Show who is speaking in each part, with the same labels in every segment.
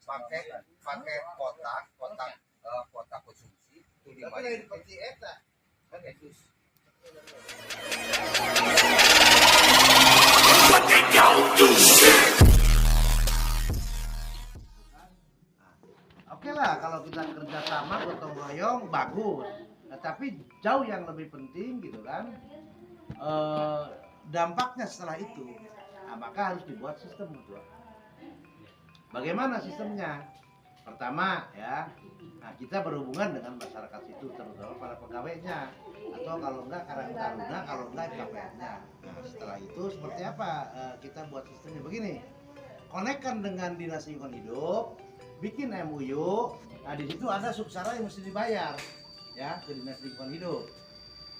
Speaker 1: pakai kotak konsumsi itu di mana seperti eta kan itu.
Speaker 2: Oke lah kalau kita kerjasama gotong royong bagus. Nah, tapi jauh yang lebih penting gitu kan dampaknya setelah itu. Nah, maka harus dibuat sistem gitu. Bagaimana sistemnya? Pertama ya, nah kita berhubungan dengan masyarakat situ terutama para pegawainya atau kalau enggak Karang Taruna, kalau enggak KPM-nya. Nah setelah itu seperti apa kita buat sistemnya begini? Konekkan dengan Dinas Lingkungan Hidup, bikin MOU. Nah di situ ada subsara yang mesti dibayar ya ke Dinas Lingkungan Hidup.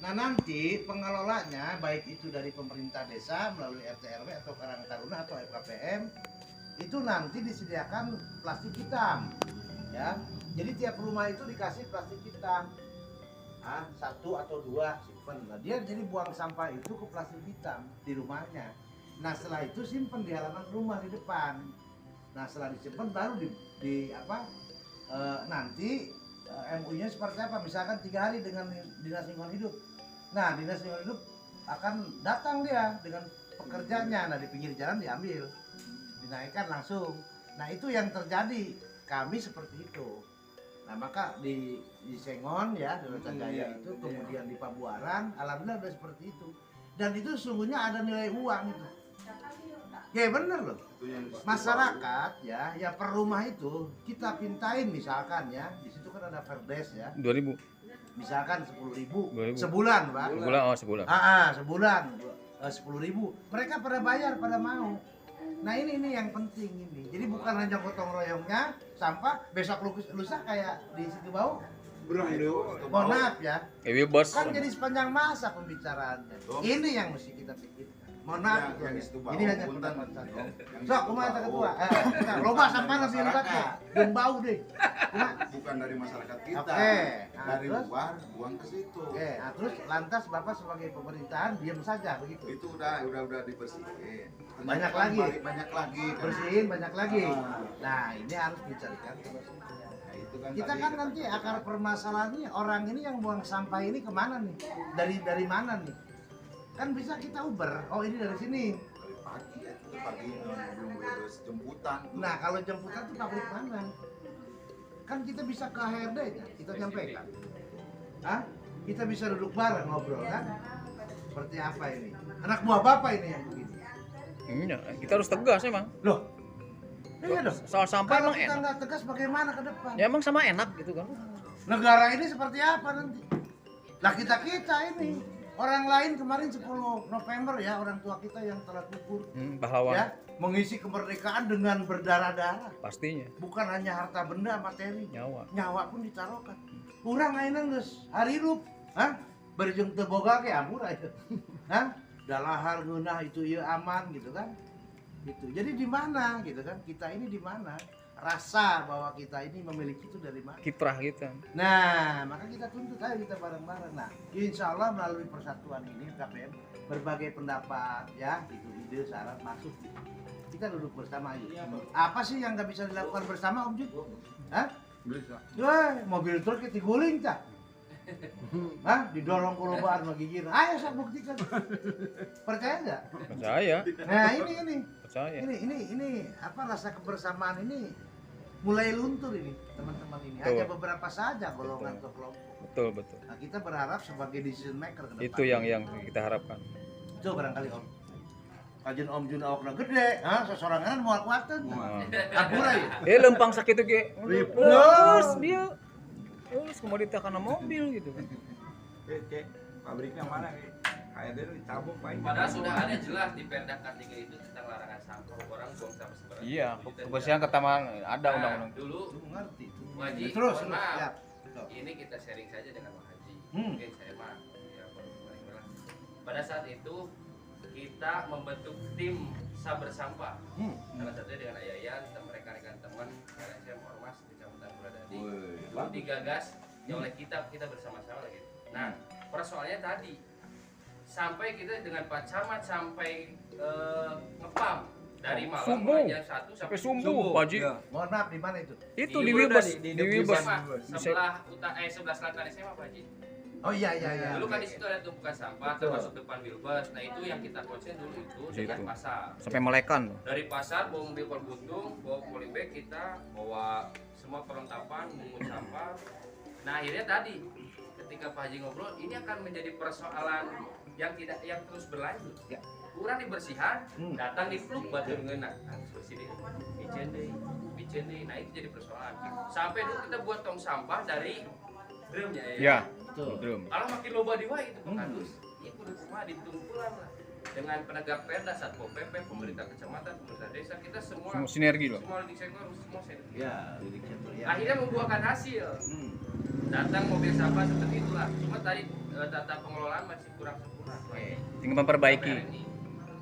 Speaker 2: Nah nanti pengelolanya baik itu dari pemerintah desa melalui RT RW atau Karang Taruna atau FKPM itu nanti disediakan plastik hitam ya. Jadi tiap rumah itu dikasih plastik hitam. Ah, 1 atau 2 simpen. Nah, dia jadi buang sampah itu ke plastik hitam di rumahnya. Nah, setelah itu simpen di halaman rumah di depan. Nah, setelah disimpan baru nanti MU-nya seperti apa? Misalkan 3 hari dengan Dinas Lingkungan Hidup. Nah, Dinas Lingkungan Hidup akan datang dia dengan pekerjanya. Nah, di pinggir jalan diambil, dinaikkan langsung. Nah, itu yang terjadi. Kami seperti itu. Nah, maka di Sengon ya, di Loca Jaya itu, kemudian di Pabuaran, alhamdulillah udah seperti itu. Dan itu sesungguhnya ada nilai uang itu. Ya bener loh. Masyarakat ya per rumah itu kita pintain misalkan ya, di situ kan ada perdes ya.
Speaker 3: 2000.
Speaker 2: Misalkan 10.000
Speaker 3: 2000.
Speaker 2: sebulan, Pak.
Speaker 3: Sebulan.
Speaker 2: Sebulan 10.000. Mereka pada bayar, pada mau. Nah ini yang penting ini. Jadi bukan hanya gotong royongnya sampah besok lusa kayak di situ bau. Mohon maaf ya.
Speaker 3: Bos.
Speaker 2: Kan jadi sepanjang masa pembicaraannya. Ini yang mesti kita pikirkan. Mohon maaf. Ini hanya pendapat saya. Sok, kumaha ta ketua? Loba sampah lebih rusaknya. Dan bau deh.
Speaker 1: Bukan dari masyarakat kita.
Speaker 2: Oke.
Speaker 1: Dari luar buang ke situ.
Speaker 2: Oke, nah, terus lantas Bapak sebagai pemerintahan diam saja begitu.
Speaker 1: Itu udah dibersihin.
Speaker 2: Banyak lagi.
Speaker 1: Banyak lagi.
Speaker 2: Bersihin banyak lagi. Nah, ini harus dicarikan solusinya.
Speaker 1: Nah, itu kan
Speaker 2: Kita kan nanti akar permasalahannya orang ini yang buang sampah ini kemana nih? Dari mana nih? Kan bisa kita uber. Oh ini dari sini.
Speaker 1: dari pagi ya, itu pagi belum beres jemputan.
Speaker 2: Nah kalau jemputan tuh pabrik mana? Kan kita bisa ke HRD-nya, kita nyampaikan. Hah? Kita bisa duduk bareng ngobrol kan? Seperti apa ini? Anak buah bapak ini yang begini.
Speaker 3: Iya, kita harus tegas emang.
Speaker 2: Loh? Iya dong.
Speaker 3: Soal sampah
Speaker 2: Kalau
Speaker 3: emang
Speaker 2: kita
Speaker 3: enak.
Speaker 2: nggak tegas bagaimana ke depan?
Speaker 3: Ya emang sama enak gitu kan.
Speaker 2: Negara ini seperti apa nanti? Lah kita ini. Orang lain kemarin 10 November ya, orang tua kita yang telah gugur
Speaker 3: Pahlawan.
Speaker 2: ya, mengisi kemerdekaan dengan berdarah-darah.
Speaker 3: Pastinya.
Speaker 2: Bukan hanya harta benda, materi,
Speaker 3: Nyawa
Speaker 2: pun ditaruhkan. Urang ayeuna geus harirup, hah? Berjeng teu boga ge ampun aja. Hah? Dalahar ngeunah itu ieu aman gitu kan. Gitu. Jadi di mana gitu kan? Kita ini di mana? Rasa bahwa kita ini memiliki itu dari mana?
Speaker 3: Kiprah kita.
Speaker 2: Nah, maka kita tuntut aja kita bareng-bareng. Nah, insya Allah melalui persatuan ini KPM berbagai pendapat ya, itu ide, syarat masuk gitu. Kita duduk bersama aja. Apa sih yang nggak bisa dilakukan bersama Om Jun? Hah?
Speaker 1: Bisa.
Speaker 2: Wah, mobil truk diguling cah. Hah? Didorong ke lobaan magigir. Ayo sok buktikan. Percaya nggak?
Speaker 3: Percaya.
Speaker 2: Nah, ini.
Speaker 3: Percaya.
Speaker 2: Ini apa rasa kebersamaan ini mulai luntur ini teman-teman ini.
Speaker 3: Betul.
Speaker 2: Hanya beberapa saja golongan atau kelompok.
Speaker 3: Betul.
Speaker 2: Nah, kita berharap sebagai decision maker ke depan.
Speaker 3: Itu yang kita harapkan.
Speaker 2: Itu barangkali Om. Kajian Om Jun awakna gede, sesorangan mau kuateun. Apura ya.
Speaker 3: Lempang sakit ge. Terus dia komoditas karena mobil gitu kan.
Speaker 1: Pabriknya mana? HRD itu dicabut Pak.
Speaker 4: Padahal sudah ada jelas di Perda K3 itu tentang larangan sampah orang buang sampah sembarangan.
Speaker 3: Iya, kebersihan ke taman ada
Speaker 4: Nah,
Speaker 3: undang-undang.
Speaker 4: dulu
Speaker 2: Ngerti.
Speaker 4: Waji,
Speaker 2: Terus,
Speaker 4: mohon maaf.
Speaker 2: ya.
Speaker 4: Ini kita sharing saja dengan Pak Haji. Mungkin saya mah ya baru. Pada saat itu kita membentuk tim saber sampah. Salah satunya dengan Ayayan dan rekan-rekan teman LSM Ormas Kecamatan Puladadi. Itu digagas oleh kita bersama-sama gitu. Nah, persoalannya tadi sampai kita dengan Pak Camat sampai ngepam dari malam
Speaker 3: Subuh.
Speaker 4: jam 1
Speaker 3: Sampai subuh, Pak Haji.
Speaker 1: Iya.
Speaker 2: Mohon maaf, di mana itu?
Speaker 3: Itu
Speaker 4: Di
Speaker 3: di
Speaker 4: Wilbas,
Speaker 3: Wilbas,
Speaker 1: di
Speaker 3: di Wilbas.
Speaker 4: SMA, sebelah selatan SMA Pak Haji.
Speaker 2: Oh iya iya iya.
Speaker 4: Dulu kan di situ ada tumpukan sampah termasuk depan Wilbas. Nah itu yang kita konsen dulu itu dengan
Speaker 3: Situ.
Speaker 4: pasar.
Speaker 3: Sampai melekan.
Speaker 4: Dari pasar bawa mobil perbutung, bawa polybag, kita bawa semua perlengkapan, mungut sampah. Nah akhirnya tadi ketika Pak Haji ngobrol, ini akan menjadi persoalan yang terus berlanjut.
Speaker 2: Ya.
Speaker 4: Kurang dibersihan, datang di fluk batu ngena. Harus bersih deh, bicen deh. Nah itu jadi persoalan. Sampai dulu kita buat tong sampah dari drumnya ya.
Speaker 3: Ya,
Speaker 2: Betul.
Speaker 3: belum.
Speaker 4: Kalau makin loba di wae itu Pak Kadus, ini kudu kumaha ditungkulan lah. Dengan penegak perda, Satpol PP, pemerintah kecamatan, pemerintah desa, kita semua
Speaker 3: Semua sinergi loh.
Speaker 4: semua leading sektor semua sinergi.
Speaker 2: Ya, lidik sektor ya.
Speaker 4: Akhirnya membuahkan hasil.
Speaker 2: Hmm.
Speaker 4: Datang mobil sampah seperti itulah. Cuma tadi tata pengelolaan masih kurang sempurna.
Speaker 2: Oke.
Speaker 3: Tinggal memperbaiki.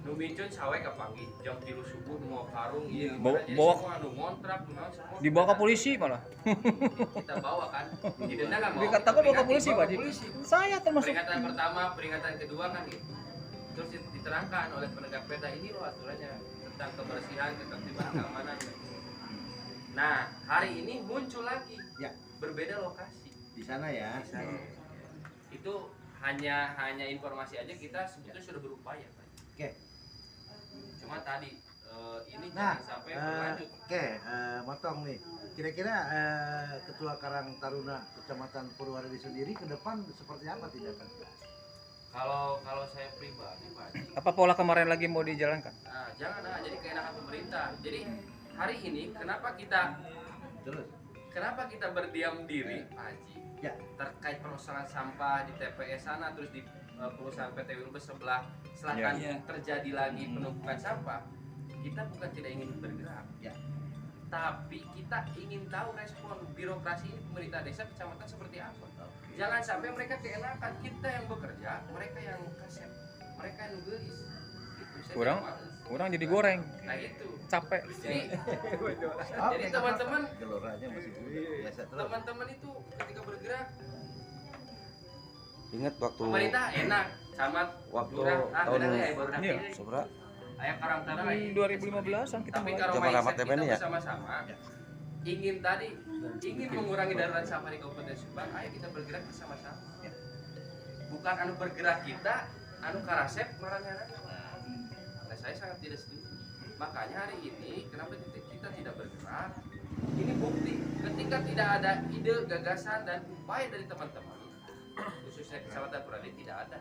Speaker 4: Nu micun sawe kapanggih jam 3 subuh nu mau karung ieu
Speaker 3: Bawa-
Speaker 4: jadi
Speaker 3: bawa-
Speaker 4: semua nu ngontrak nu naon semua
Speaker 3: Dibawa ke polisi malah.
Speaker 4: kita bawa kan. Didenda kan mau.
Speaker 3: Dikatakan bawa ke polisi, Pak Haji. Saya termasuk.
Speaker 4: Peringatan pertama, peringatan kedua kan gitu. Terus diterangkan oleh penegak perda ini loh aturannya tentang kebersihan, ketertiban, keamanan. Nah, hari ini muncul lagi.
Speaker 2: Ya.
Speaker 4: Berbeda lokasi.
Speaker 2: Di sana ya.
Speaker 4: Di sana. Itu hanya informasi aja kita sebetulnya sudah berupaya, Pak.
Speaker 2: Oke.
Speaker 4: Cuma tadi ini
Speaker 2: Nah,
Speaker 4: jangan sampai berlanjut.
Speaker 2: oke, motong nih. Kira-kira Ketua Karang Taruna Kecamatan Purwaredi sendiri ke depan seperti apa tindakan?
Speaker 4: Kalau saya pribadi, Pak Haji,
Speaker 3: Apa pola kemarin lagi mau dijalankan?
Speaker 4: nah, jangan jadi keenakan pemerintah. Jadi hari ini kenapa kita
Speaker 2: Terus.
Speaker 4: berdiam diri, Pak Haji,
Speaker 2: Ya.
Speaker 4: terkait persoalan sampah di TPS sana, terus di perusahaan PT Wilbes sebelah selatan
Speaker 3: Ya.
Speaker 4: terjadi lagi penumpukan sampah. Kita bukan tidak ingin bergerak,
Speaker 2: Ya.
Speaker 4: tapi kita ingin tahu respon birokrasi ini, pemerintah desa kecamatan seperti apa.
Speaker 2: Oke.
Speaker 4: Jangan sampai mereka keenakan, kita yang bekerja, mereka yang kasep, mereka yang gelis. Gitu. Saya
Speaker 3: Kurang?
Speaker 4: tidak males.
Speaker 3: Orang jadi goreng,
Speaker 4: Nah itu.
Speaker 3: capek.
Speaker 4: Jadi,
Speaker 2: Oke,
Speaker 4: jadi teman-teman,
Speaker 2: geloranya masih biasa terus.
Speaker 4: teman-teman itu ketika bergerak,
Speaker 5: Ingat waktu
Speaker 4: pemerintah enak, camat,
Speaker 5: Waktu
Speaker 4: lurah,
Speaker 5: tahun-
Speaker 4: benar ya, baru
Speaker 3: Iya.
Speaker 4: nanti.
Speaker 5: seberapa?
Speaker 4: Ayah Karangtara lagi.
Speaker 3: 2015-an kita
Speaker 4: Tapi
Speaker 3: mulai.
Speaker 4: kalau
Speaker 5: Zaman
Speaker 4: mindset
Speaker 5: Rahmat
Speaker 4: kita
Speaker 5: Effendi ya?
Speaker 4: bersama-sama ingin mengurangi darurat sampah di Kabupaten Subang, ayo kita bergerak bersama-sama. Bukan anu bergerak kita, anu karasep marahnya. Nah, saya sangat tidak setuju. Makanya hari ini kenapa kita tidak bergerak? Ini bukti ketika tidak ada ide, gagasan dan upaya dari teman-teman, khususnya Kecamatan Purwaredi tidak ada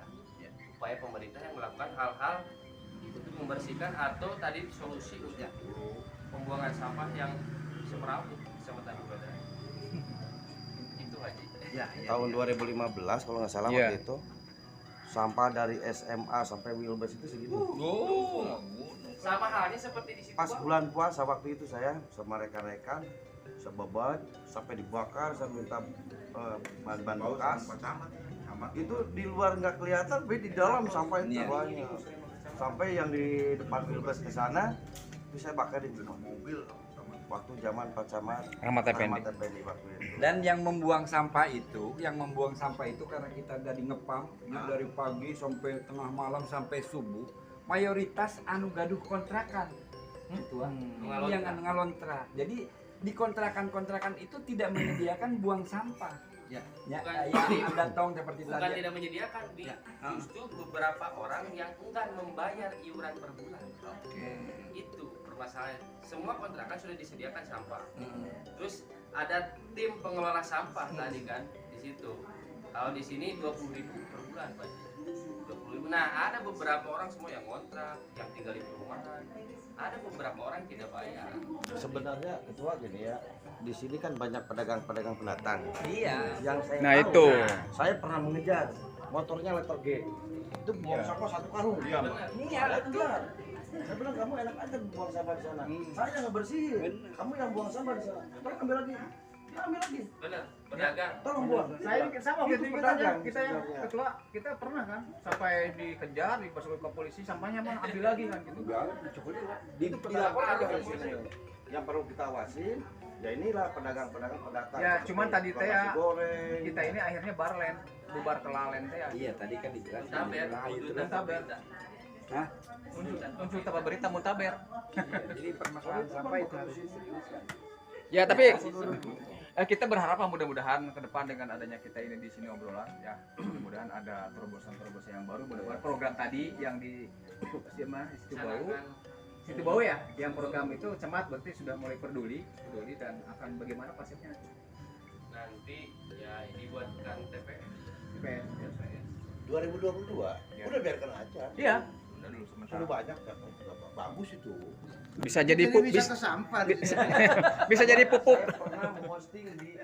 Speaker 4: upaya pemerintah yang melakukan hal-hal untuk membersihkan atau tadi solusi untuk pembuangan sampah yang semeraut di Kecamatan Purwaredi. Itu Haji.
Speaker 2: Ya,
Speaker 5: Tahun 2015 kalau nggak salah
Speaker 3: Iya.
Speaker 5: waktu itu sampah dari SMA sampai Wilbas itu segitu.
Speaker 4: Sama halnya seperti di situ.
Speaker 5: Pas
Speaker 4: Bang.
Speaker 5: bulan puasa waktu itu saya sama rekan-rekan sebeban sampai dibakar, saya minta bahan-bahan
Speaker 1: Bau
Speaker 5: bekas.
Speaker 1: sampah camat. Camat.
Speaker 5: Itu di luar nggak kelihatan, tapi di dalam sampah itu
Speaker 3: Iya.
Speaker 5: banyak. Sampai yang di depan Wilbas ke sana itu saya bakarin semua mobil waktu zaman Pak Camat
Speaker 3: Rahmat Effendi.
Speaker 5: Rahmat Effendi waktu itu.
Speaker 1: Dan yang membuang sampah itu karena kita dari ngepam dari pagi sampai tengah malam sampai subuh, mayoritas anu gaduh kontrakan. Itu yang anu ngalontra. Jadi di kontrakan-kontrakan itu tidak menyediakan buang sampah.
Speaker 2: Ya.
Speaker 1: Ya,
Speaker 4: Bukan-
Speaker 1: yang ada tong seperti
Speaker 4: Bukan
Speaker 1: tadi.
Speaker 4: tidak menyediakan, Bi.
Speaker 1: Ya.
Speaker 4: Justru beberapa orang yang enggan membayar iuran per bulan.
Speaker 2: Oke.
Speaker 4: Itu permasalahan. Semua kontrakan sudah disediakan sampah. Terus ada tim pengelola sampah tadi kan di situ. Kalau di sini 20.000 per bulan, Pak. 20.000. Nah, ada beberapa orang semua yang ngontrak, yang tinggal di perumahan. Ada beberapa orang yang tidak bayar.
Speaker 5: Sebenarnya ketua gini ya, di sini kan banyak pedagang-pedagang pendatang.
Speaker 1: Iya.
Speaker 5: Yang saya
Speaker 3: Nah,
Speaker 5: tahu,
Speaker 3: itu.
Speaker 5: saya pernah mengejar motornya letter G. Itu buang
Speaker 3: Iya.
Speaker 5: sampah satu karung. Iya.
Speaker 4: Benar.
Speaker 5: Saya kejar. Saya bilang kamu enak aja buang sampah di sana. Saya yang ngebersihin. Kamu yang buang sampah di sana. Tolong ambil lagi. Ya, ambil lagi.
Speaker 4: Benar, pedagang.
Speaker 5: Tolong buang.
Speaker 3: Saya sama
Speaker 5: Itu pedagang
Speaker 3: kita yang
Speaker 5: sebenarnya.
Speaker 3: ketua kita pernah kan sampai dikejar dimasukin ke polisi sampahnya mana ambil lagi kan gitu.
Speaker 5: Itu dilapor aja di sini. Yang perlu kita awasin, ya inilah pedagang-pedagang pendatang.
Speaker 3: Ya, cuman tadi teh ya,
Speaker 5: Nasi goreng.
Speaker 3: Kita ini akhirnya barlen bubar kelalen teh ya.
Speaker 1: Iya, tadi kan dijelaskan.
Speaker 4: Taber,
Speaker 1: Nah, itu
Speaker 4: udah
Speaker 1: kan
Speaker 4: taber.
Speaker 1: Hah?
Speaker 3: Muncul tanpa berita muntaber.
Speaker 1: Jadi permasalahan sampah itu harus diseriuskan.
Speaker 3: Ya tapi kita berharap lah mudah-mudahan ke depan dengan adanya kita ini di sini obrolan ya, mudah-mudahan ada terobosan-terobosan yang baru, mudah-mudahan program tadi yang di Situ Bau ya, yang program itu Cemat berarti sudah mulai peduli dan akan bagaimana konsepnya?
Speaker 4: Nanti ya ini buat kan TPS.
Speaker 3: TPS.
Speaker 2: 2022
Speaker 3: Ya.
Speaker 2: udah biarkan aja.
Speaker 3: Iya. Udah dulu sementara.
Speaker 2: Sudah banyak kan, bagus itu.
Speaker 3: Bisa jadi pupuk.
Speaker 2: wisata sampah di sini.
Speaker 3: Bisa jadi pupuk.
Speaker 5: Saya pernah memposting di